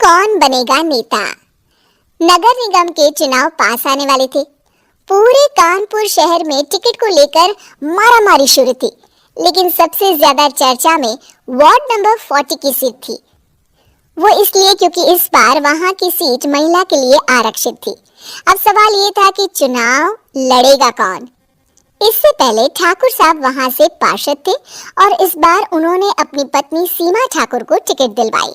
कौन बनेगा नेता। नगर निगम के चुनाव पास आने वाले थे। पूरे कानपुर शहर में टिकट को लेकर मारामारी शुरू थी, लेकिन सबसे ज्यादा चर्चा में वार्ड नंबर 40 की सीट थी। वो इसलिए क्योंकि इस बार वहां की सीट महिला के लिए आरक्षित थी। अब सवाल ये था कि चुनाव लड़ेगा कौन। इससे पहले ठाकुर साहब वहां से पार्षद थे और इस बार उन्होंने अपनी पत्नी सीमा ठाकुर को टिकट दिलवाई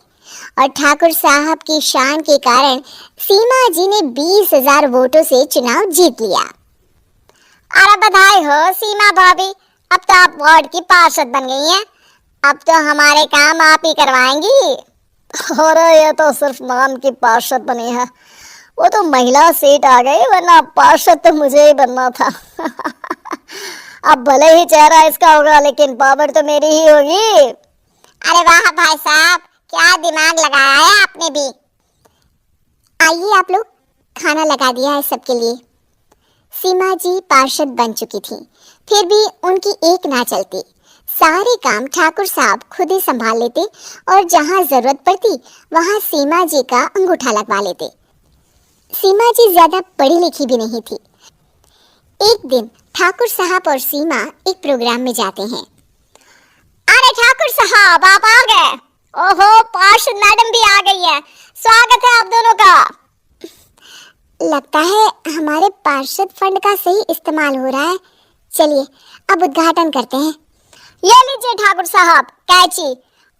और ठाकुर साहब की शान के कारण सीमा जी ने 20,000 वोटों से चुनाव जीत लिया। अरे बधाई हो सीमा भाभी, अब तो आप वार्ड की पार्षद बन गई हैं। अब तो हमारे काम आप ही करवाएंगी। अरे ये तो सिर्फ नाम की पार्षद बनी है, वो तो महिला सीट आ गई, वरना पार्षद तो मुझे ही बनना था। अब भले ही चेहरा इसका होगा, लेकिन पावर तो मेरी ही होगी। अरे वाह भाई साहब, क्या दिमाग लगाया है आपने भी। आइए आप लोग, खाना लगा दिया है सबके लिए। सीमा जी पार्षद बन चुकी थी, फिर भी उनकी एक ना चलती। सारे काम ठाकुर साहब खुद ही संभाल लेते और जहां जरूरत पड़ती वहां सीमा जी का अंगूठा लगवा लेते। सीमा जी ज्यादा पढ़ी लिखी भी नहीं थी। एक दिन ठाकुर साहब और सीमा एक प्रोग्राम में जाते हैं। अरे ठाकुर साहब आप आ गए। ओहो, पार्षद मैडम भी आ गई है। स्वागत है आप दोनों का। लगता है हमारे पार्षद फंड का सही इस्तेमाल हो रहा है। चलिए अब उद्घाटन करते हैं। ये लीजिए ठाकुर साहब कैची,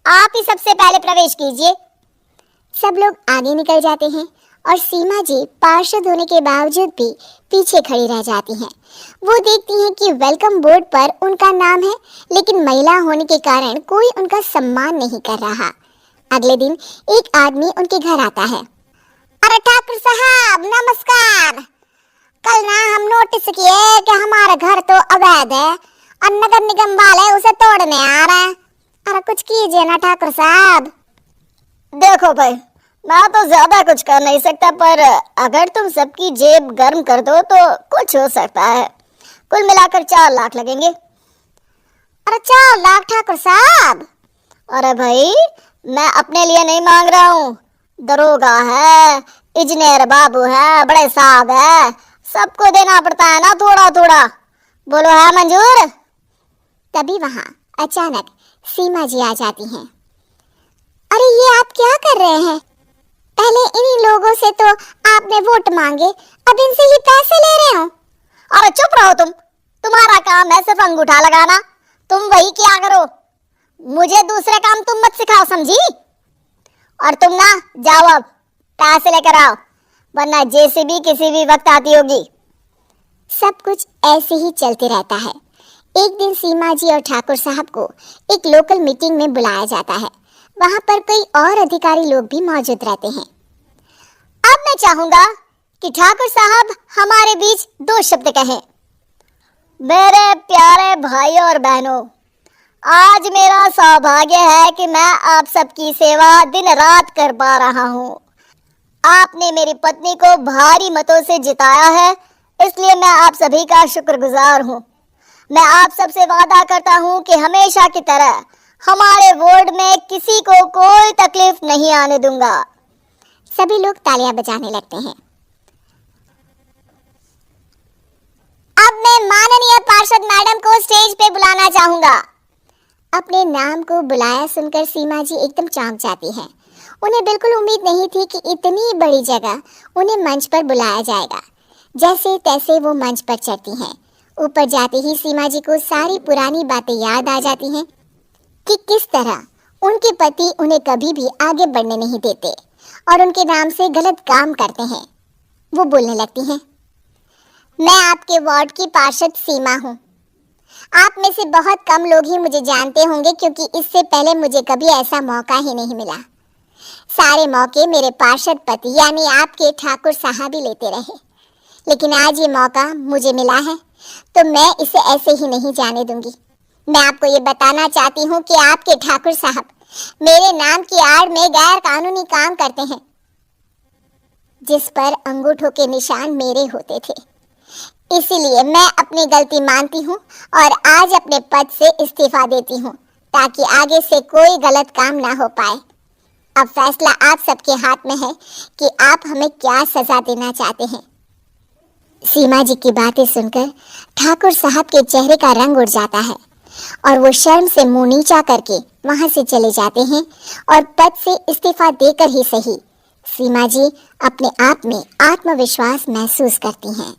आप ही सबसे पहले प्रवेश कीजिए। सब लोग आगे निकल जाते हैं और सीमा जी पार्षद होने के बावजूद भी पीछे खड़ी रह जाती हैं। वो देखती हैं कि वेलकम बोर्ड पर उनका नाम है, लेकिन महिला होने के कारण कोई उनका सम्मान नहीं कर रहा। अगले दिन एक आदमी उनके घर आता है। अरे ठाकुर साहब नमस्कार। कल ना हम नोटिस किए कि हमारा घर तो अवैध है और नगर निगम वाले उसे तोड़ने आ रहे हैं। अरे कुछ कीजिए ना ठाकुर साहब। देखो भाई, मैं तो ज्यादा कुछ कर नहीं सकता, पर अगर तुम सबकी जेब गर्म कर दो तो कुछ हो सकता है। कुल मिलाकर 4 लाख लगेंगे। अरे 4 लाख ठाकुर साहब? अरे भाई, मैं अपने लिए नहीं मांग रहा हूँ। दरोगा है, इंजीनियर बाबू है, बड़े साहब है, सबको देना पड़ता है ना थोड़ा थोड़ा। बोलो है मंजूर? तभी वहां अचानक सीमा जी आ जाती हैं। अरे ये आप क्या कर रहे हैं? पहले इन्हीं लोगों से तो आपने वोट मांगे, अब इनसे ही पैसे ले रहे हो। अरे चुप रहो तुम, तुम्हारा काम है सिर्फ अंगूठा लगाना, तुम वही किया करो। मुझे दूसरे काम तुम मत सिखाओ, समझी? और तुम ना जाओ, अब पैसे लेकर आओ, वरना जेसीबी किसी भी वक्त आती होगी। सब कुछ ऐसे ही चलते रहता है। एक दिन सीमा जी और ठाकुर साहब को एक लोकल मीटिंग में बुलाया जाता है। वहां पर कई और अधिकारी लोग भी मौजूद रहते हैं। अब मैं चाहूंगा कि ठाकुर साहब हमारे बीच 2 शब्द कहें। मेरे प्यारे भाइयों और बहनों, आज मेरा सौभाग्य है कि मैं आप सबकी सेवा दिन रात कर पा रहा हूँ। आपने मेरी पत्नी को भारी मतों से जिताया है, इसलिए मैं आप सभी का शुक्रगुजार हूँ। मैं आप सबसे वादा करता हूँ कि हमेशा की तरह हमारे वार्ड में किसी को कोई तकलीफ नहीं आने दूंगा। सभी लोग तालियां बजाने लगते हैं। अब मैं माननीय पार्षद मैडम को स्टेज पे बुलाना चाहूंगा। अपने नाम को बुलाया सुनकर सीमा जी एकदम चौंक जाती हैं। उन्हें बिल्कुल उम्मीद नहीं थी कि इतनी बड़ी जगह उन्हें मंच पर बुलाया जाएगा। जैसे तैसे वो मंच पर चढ़ती हैं। ऊपर जाते ही सीमा जी को सारी पुरानी बातें याद आ जाती हैं कि किस तरह उनके पति उन्हें कभी भी आगे बढ़ने नहीं देते और उनके नाम से गलत काम करते हैं। वो बोलने लगती हैं, मैं आपके वार्ड की पार्षद सीमा हूँ। आप में से बहुत कम लोग ही मुझे जानते होंगे, क्योंकि इससे पहले मुझे कभी ऐसा मौका ही नहीं मिला। सारे मौके मेरे पार्षद पति यानी आपके ठाकुर साहब ही लेते रहे, लेकिन आज ये मौका मुझे मिला है तो मैं इसे ऐसे ही नहीं जाने दूंगी। मैं आपको ये बताना चाहती हूँ कि आपके ठाकुर साहब मेरे नाम की आड़ में गैर कानूनी काम करते हैं, जिस पर अंगूठों के निशान मेरे होते थे। इसीलिए मैं अपनी गलती मानती हूँ और आज अपने पद से इस्तीफा देती हूँ, ताकि आगे से कोई गलत काम ना हो पाए। अब फैसला आप सबके हाथ में है कि आप हमें क्या सजा देना चाहते हैं। सीमा जी की बातें सुनकर ठाकुर साहब के चेहरे का रंग उड़ जाता है और वो शर्म से मुंह नीचा करके वहां से चले जाते हैं और पद से इस्तीफा देकर ही सही सीमा जी अपने आप में आत्मविश्वास महसूस करती हैं।